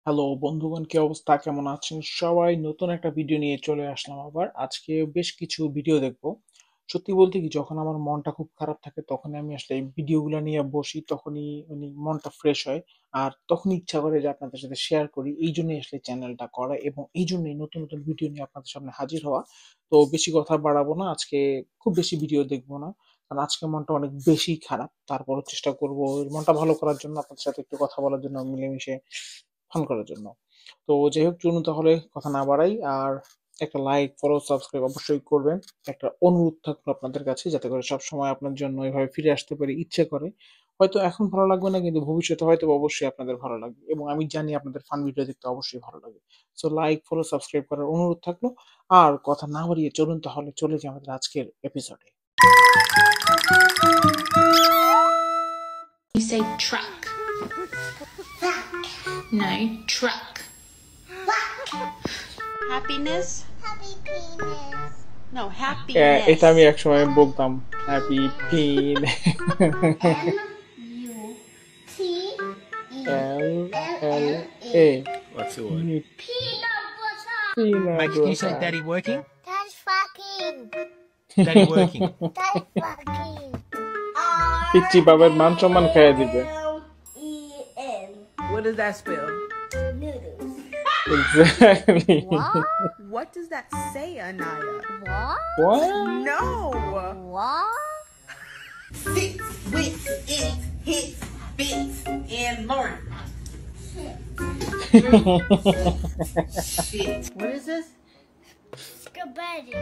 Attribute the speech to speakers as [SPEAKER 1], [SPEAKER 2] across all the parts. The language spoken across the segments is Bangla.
[SPEAKER 1] হ্যালো বন্ধুগণ, কি অবস্থা? কেমন আছেন সবাই? নতুন একটা ভিডিও নিয়ে চলে আসলাম আবার। আজকে বেশ কিছু ভিডিও দেখব। সত্যি বলতে কি, যখন আমার মনটা খুব খারাপ থাকে তখনই আমি আসলে এই ভিডিওগুলা নিয়ে বসি। তখনই মানে মনটা ফ্রেশ হয়। আর তখনই ইচ্ছা করে যে আপনাদের সাথে শেয়ার করি। এইজন্যই আসলে চ্যানেলটা করা এবং এইজন্যই নতুন, নতুন ভিডিও নিয়ে আপনাদের সামনে হাজির হওয়া। তো বেশি কথা বাড়াবো না। আজকে খুব বেশি ভিডিও দেখব না। কারণ আজকে মনটা অনেক বেশি খারাপ। তারপরও চেষ্টা করব মনটা ভালো করার জন্য, আপনাদের সাথে একটু কথা বলার জন্য, মিলেমিশে ফান করার জন্য। তো যাই হোক, চলুন তাহলে কথা না বাড়াই। আর একটা লাইক, ফলো, সাবস্ক্রাইব অবশ্যই করবেন। একটা অনুরোধ থাকলো আপনাদের কাছে, যাতে করে সবসময় আপনার জন্য এভাবে ফিরে আসতে পারি ইচ্ছে করে। হয়তো এখন ভালো লাগবে না, কিন্তু ভবিষ্যতে হয়তো অবশ্যই আপনাদের ভালো লাগবে। এবং আমি জানি আপনাদের ফান ভিডিও দেখতে অবশ্যই ভালো লাগে। সো লাইক, ফলো, সাবস্ক্রাইব করার অনুরোধ থাকলো। আর কথা না বাড়িয়ে চলুন তাহলে চলে যাই আমাদের আজকের এপিসোডে।
[SPEAKER 2] You say truck. No, truck.
[SPEAKER 3] Happiness?
[SPEAKER 4] Happy penis.
[SPEAKER 3] No, happiness.
[SPEAKER 1] এটা আমি একসময় বলতাম, happy pin. L L A
[SPEAKER 5] What's the word?
[SPEAKER 4] Peanut butter.
[SPEAKER 5] Mate, can you say daddy working?
[SPEAKER 4] That's fucking.
[SPEAKER 5] Daddy working.
[SPEAKER 4] That's fucking.
[SPEAKER 1] পিচ্চি বাবার মান সম্মান খাইয়া দিবে।
[SPEAKER 4] R-E-N.
[SPEAKER 3] What does that spell?
[SPEAKER 4] Noodles.
[SPEAKER 1] Exactly.
[SPEAKER 3] What does that say, Anaya?
[SPEAKER 4] What?
[SPEAKER 1] What?
[SPEAKER 3] No!
[SPEAKER 4] What?
[SPEAKER 6] Six with it, hits, bits, and learn. Shit.
[SPEAKER 3] What is this?
[SPEAKER 4] Spaghetti.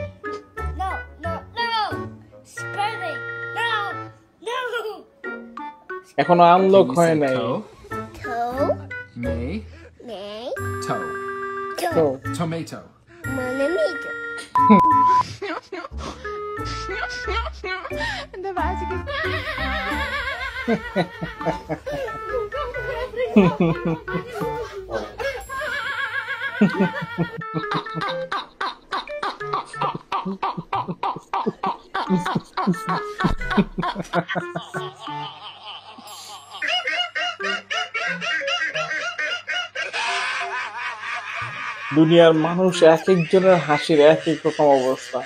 [SPEAKER 4] No, no, no. Spaghetti. No, no.
[SPEAKER 1] এখনো আনলক হয় নাই।
[SPEAKER 4] Toe.
[SPEAKER 5] Me.
[SPEAKER 4] Nay.
[SPEAKER 5] Toe.
[SPEAKER 1] তো
[SPEAKER 5] Tomato.
[SPEAKER 4] Manamito.
[SPEAKER 3] The magic is.
[SPEAKER 1] দুনিয়ার মানুষ এক একজনের হাসির এক এক রকম অবস্থা।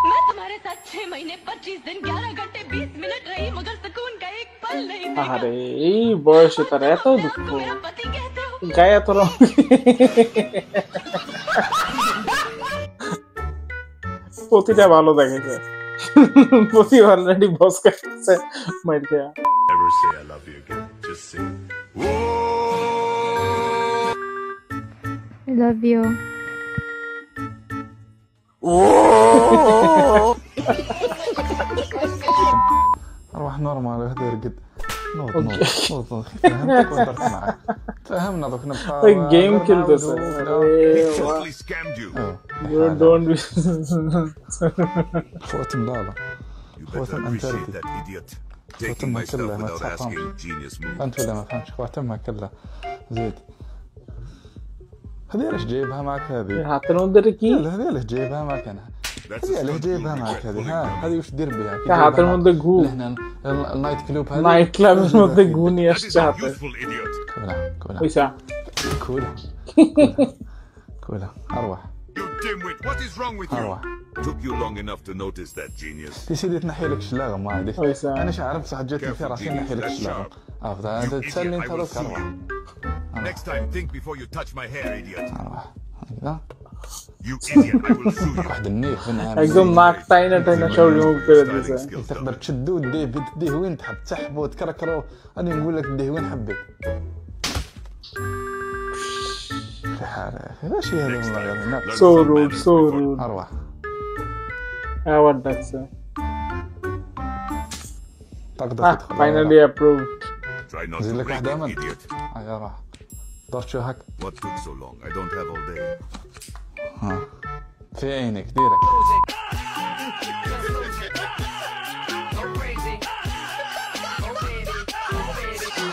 [SPEAKER 2] मैं तुम्हारे साथ 6 महीने 25 दिन 11 घंटे 20 मिनट रही, मगर सुकून का एक पल नहीं देखा।
[SPEAKER 1] আরে এই বয়সে তার এত দুঃখ,
[SPEAKER 2] तुम मेरा पति कहते हो।
[SPEAKER 1] গায়ে এত রং। প্রতিটা ভালো দেখেছে, প্রতি অলরেডি বস কাটছে মাইর খেয়া।
[SPEAKER 7] Never say I love you again. Just say,
[SPEAKER 8] I love you.
[SPEAKER 9] اروح نورمال هذا يرقد نوض نوض فهمتك وقدرت معك فهمنا دوك نبقى
[SPEAKER 1] ওই গেম খেলতেছে।
[SPEAKER 7] totally scammed you.
[SPEAKER 1] Don't be.
[SPEAKER 9] فوت ملاله
[SPEAKER 7] You
[SPEAKER 9] What
[SPEAKER 7] better
[SPEAKER 9] an
[SPEAKER 7] appreciate
[SPEAKER 9] uncertainty.
[SPEAKER 7] that idiot.
[SPEAKER 9] What
[SPEAKER 7] Taking
[SPEAKER 9] an
[SPEAKER 7] my stuff
[SPEAKER 9] uncertainty.
[SPEAKER 7] without
[SPEAKER 9] That's
[SPEAKER 7] asking.
[SPEAKER 9] awesome.
[SPEAKER 7] Genius move.
[SPEAKER 9] فهمت ولا ما فهمتش خواتمها كلها زيد هذه ليش جايبها معك هذه؟
[SPEAKER 1] হাতের মধ্যে এটা কি?
[SPEAKER 9] لا هذه ليش جايبها معك انا؟
[SPEAKER 7] That's
[SPEAKER 9] هذه ليش
[SPEAKER 7] stunt
[SPEAKER 9] جايبها
[SPEAKER 7] you'll
[SPEAKER 9] معك
[SPEAKER 7] regret
[SPEAKER 9] هذه؟
[SPEAKER 7] pulling
[SPEAKER 9] ها
[SPEAKER 7] from me.
[SPEAKER 9] هذه وش تدير بها؟
[SPEAKER 1] তা হাতের مধ্যে ঘু।
[SPEAKER 9] هنا النايت كلوب هذه
[SPEAKER 1] নাইট ক্লাবের মধ্যে ঘু নিয়ে
[SPEAKER 7] That is
[SPEAKER 1] আসছে
[SPEAKER 7] a
[SPEAKER 1] হাতে।
[SPEAKER 7] useful idiot.
[SPEAKER 9] كلها كلها
[SPEAKER 1] পয়সা
[SPEAKER 9] كلها كلها اروح
[SPEAKER 7] You dimwit. What is wrong with you?
[SPEAKER 9] اروح
[SPEAKER 7] Took you long enough to notice that, genius.
[SPEAKER 9] يا سيدي تنحي لك الشلاغم ما عندي
[SPEAKER 1] ويسا.
[SPEAKER 9] انا شعرت صح جاتني في
[SPEAKER 7] Careful,
[SPEAKER 9] راسي
[SPEAKER 7] genius.
[SPEAKER 9] نحي لك
[SPEAKER 7] That's
[SPEAKER 9] الشلاغم
[SPEAKER 7] sharp.
[SPEAKER 9] افضل
[SPEAKER 7] You
[SPEAKER 9] انت
[SPEAKER 7] idiot,
[SPEAKER 9] تسالني
[SPEAKER 7] I
[SPEAKER 9] انت
[SPEAKER 7] will
[SPEAKER 9] روك
[SPEAKER 7] sue
[SPEAKER 9] اروح
[SPEAKER 7] you. Next time, think before you touch my hair, idiot.
[SPEAKER 9] اروح هكذا
[SPEAKER 7] You idiot, I will sue you.
[SPEAKER 9] واحد النيف من
[SPEAKER 1] একদম নাক টাইনা টাইনা সব রিমুভ করে দিয়েছে।
[SPEAKER 7] Styling skills
[SPEAKER 9] تقدر
[SPEAKER 7] done.
[SPEAKER 9] تشدو تديه وين تحب تسحبه وتكركره انا نقول لك تديه وين حبيت في حاله يا اخي ماشي هذا
[SPEAKER 7] Next time,
[SPEAKER 9] والله
[SPEAKER 7] learn
[SPEAKER 1] So
[SPEAKER 7] some
[SPEAKER 1] rude,
[SPEAKER 7] manners
[SPEAKER 1] so
[SPEAKER 7] before-
[SPEAKER 1] rude.
[SPEAKER 9] اروح
[SPEAKER 1] আবার ডাকছে।
[SPEAKER 9] تقدر تدخل
[SPEAKER 1] finally approved.
[SPEAKER 7] Try not
[SPEAKER 9] نزل
[SPEAKER 7] to
[SPEAKER 9] لك
[SPEAKER 7] break
[SPEAKER 9] واحدة
[SPEAKER 7] it,
[SPEAKER 9] أمل.
[SPEAKER 7] idiot.
[SPEAKER 9] هاي اروح دورت شو هك
[SPEAKER 7] What took so long? I don't have all day.
[SPEAKER 9] ها في عينك ديرك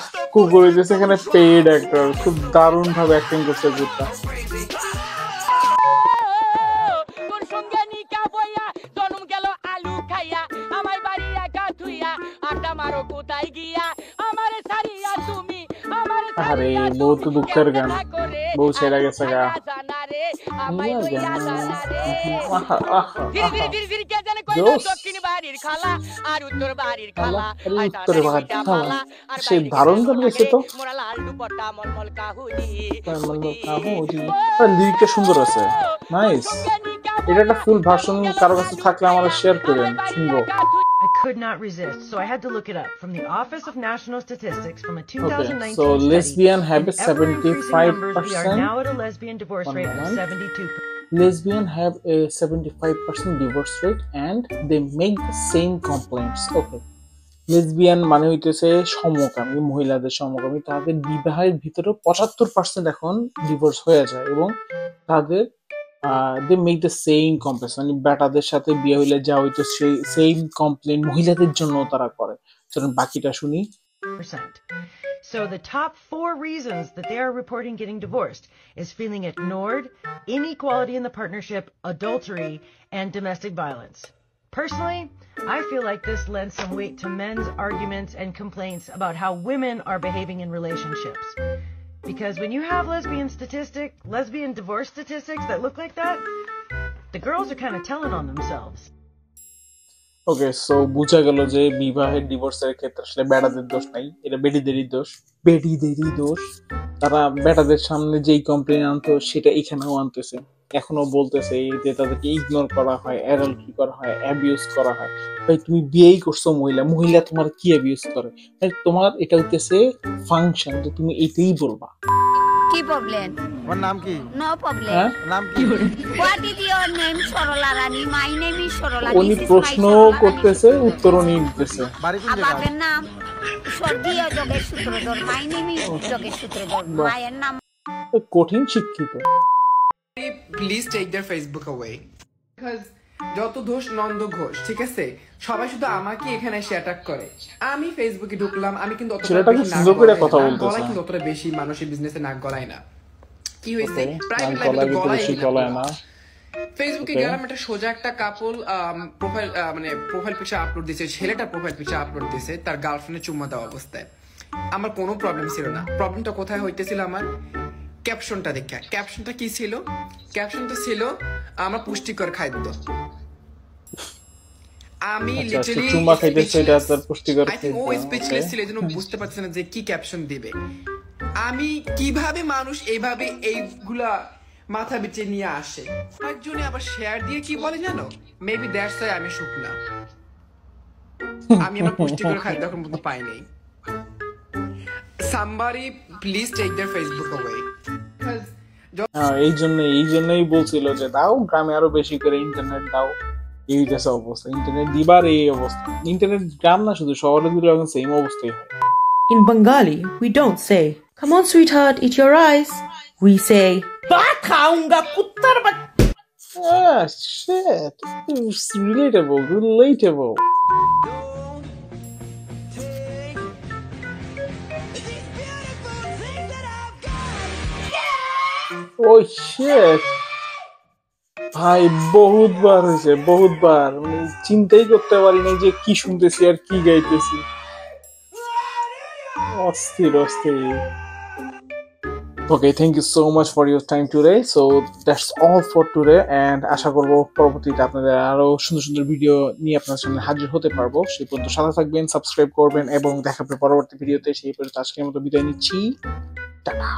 [SPEAKER 6] Stop
[SPEAKER 1] কুকুর হইতেছে এখানে পেইড অ্যাক্টর, খুব দারুণ ভাবে অ্যাক্টিং করছে কুকুরটা।
[SPEAKER 2] তোর সঙ্গে নিকা বইয়া জন্ম গেল আলু খাইয়া আমার বাড়ি একা থুইয়া আড্ডা মারো কোথায় গিয়া আমারে ছাড়িয়া তুমি আমারে
[SPEAKER 1] আরে বউ তো দুঃখের গান, বউ ছেড়ে গেছে গা।
[SPEAKER 2] জানারে আমায় লইয়া জানারে
[SPEAKER 1] আহা আহা
[SPEAKER 2] ধীরে কে জানে কইলো দক্ষিণ বাড়ির খালা আর উত্তর বাড়ির খালা
[SPEAKER 1] উত্তর বাড়ির খালা সে দারুণ গান গেছে তো।
[SPEAKER 2] মোরা লাল দুপট্টা মলমল কাহুনি
[SPEAKER 1] লিরিকটা সুন্দর আছে, নাইস। এটা একটা ফুল ভার্সন কারো কাছে থাকলে আমাদের শেয়ার করেন, শুনবো।
[SPEAKER 10] I could not resist, so I had to look it up from the Office of National Statistics from a 2019
[SPEAKER 1] so
[SPEAKER 10] study.
[SPEAKER 1] lesbian have a
[SPEAKER 10] In ever-increasing numbers, we are
[SPEAKER 1] 75%.
[SPEAKER 10] now at a lesbian divorce rate of 72%.
[SPEAKER 1] Lesbian have a 75% divorce rate and they make the same complaints. Okay. Lesbian মানে হইতেছে সমকামী, মহিলাদের সমকামী, তাদের বিবাহের ভিতরে 75% এখন ডিভোর্স হয়ে যায় এবং তাদের they make the same complain, মানে বেটাদের সাথে বিয়ে হইলে যা হইতো সেই সেম কমপ্লেন মহিলাদের জন্য তারা করে। চলুন বাকিটা শুনি।
[SPEAKER 10] So the top 4 reasons that they are reporting getting divorced is feeling ignored, inequality in the partnership, adultery, and domestic violence. Personally, I feel like this lends some weight to men's arguments and complaints about how women are behaving in relationships. Because when you have lesbian divorce statistics that look like that, the girls are kind of telling on themselves.
[SPEAKER 1] Okay, so বোঝা গেল যে বিবাহের ডিভোর্সের ক্ষেত্রে আসলে বেটাদের দোষ নাই, এটা বেটিদেরই দোষ। তারা বেটাদের সামনে যেই কমপ্লেন আনতো সেটা এখানেও আনতেছে, এখনো বলতেছে যে তাদেরকে ইগনোর করা হয়, অ্যাডাল্টরি করা হয়, অ্যাবিউজ করা হয়। ভাই তুমি বিয়েই করছো মহিলা তোমার কি অ্যাবিউজ করে? তোমার এটা হইতেছে ফাংশন, যে তুমি এইটাই বলবা।
[SPEAKER 11] কি প্রবলেম?
[SPEAKER 5] ওর নাম কি?
[SPEAKER 11] No problem.
[SPEAKER 5] নাম কি?
[SPEAKER 11] What is your name? Sarala Rani. My name is Sarala.
[SPEAKER 1] উনি প্রশ্ন করতেছে, উত্তরও নিয়ে দিতেছে।
[SPEAKER 5] বাড়ি কোন জায়গা?
[SPEAKER 11] বাবার নাম স্বর্গীয় Jogesh Sutradhar. My name is Jogesh Sutradhar. মায়ের নাম
[SPEAKER 1] কঠিন শিক্ষিত।
[SPEAKER 12] Please take their Facebook away, because যত দোষ নন্দ ঘোষ, ঠিক আছে? সবাই শুধু আমাকে এখানে এসে অ্যাটাক করে। আমি ফেসবুকে ঢুকলাম, আমি কিন্তু অতটা বেশি মানুষের বিজনেসে নাক গলায় না। কি হয়েছে? প্রাইভেট লাইফে গলায় না। ফেসবুকে গেলাম, একটা সোজা একটা কাপল প্রোফাইল পিকচার আপলোড দিয়েছে, ছেলেটা প্রোফাইল পিকচার আপলোড দিয়েছে তার গার্লফ্রেন্ডের চুম্মা দেওয়া অবস্থায়। আমার কোনো প্রবলেম ছিল না। প্রবলেমটা কোথায় হইতেছিল? আমার ক্যাপশনটা দেখে। ক্যাপশনটা কি ছিল? ক্যাপশনটা ছিল আমার পুষ্টিকর খাদ্য। আমি লিটারালি
[SPEAKER 1] চুম্মা খাইতেছে, এটা তার পুষ্টিকর খাদ্য।
[SPEAKER 12] আই থিংক ও স্পিচলেস ছিল, এজন্য বুঝতে পারছে না যে কি ক্যাপশন দিবে। আমি কিভাবে মানুষ এইভাবে এইগুলা মাথা বিচে নিয়ে আসে, একজনে আবার শেয়ার দিয়ে কি বলে জানো? মেবি দ্যাটস ওয়াই আমি শুকনা, আমি আমার পুষ্টিকর খাদ্য এখন পর্যন্ত পাই নাই। somebody please take their Facebook away.
[SPEAKER 1] এই জন্যই বলছিল যে দাও গ্রামে আরো বেশি করে ইন্টারনেট দাও। এই যে অবস্থা, ইন্টারনেট দিবার এই অবস্থা। ইন্টারনেট গ্রাম না, শুধু শহরে দিলে এখন সেম অবস্থাই হয়।
[SPEAKER 13] In Bengali, we don't say, "Come on, sweetheart, eat your rice." We say, "Baat khaunga kuttar bat."
[SPEAKER 1] Ah, shit. It's relatable. Oh shit. ভাই বহুতবার হয়েছে, বহুতবার চিন্তাই করতে পারি না যে কি শুনতেছি আর কি গাইতেছি। অস্থির। Okay, thank you so much for your time today. So that's all for today, and আশা করব পরবর্তীতে আপনাদের আরো সুন্দর সুন্দর ভিডিও নিয়ে আপনাদের সামনে হাজির হতে পারবো। সেই পর্যন্ত সাথে থাকবেন, সাবস্ক্রাইব করবেন এবং দেখা হবে পরবর্তী ভিডিওতে। সেই পর্যন্ত আজকের মতো বিদায় নিচ্ছি, টাটা।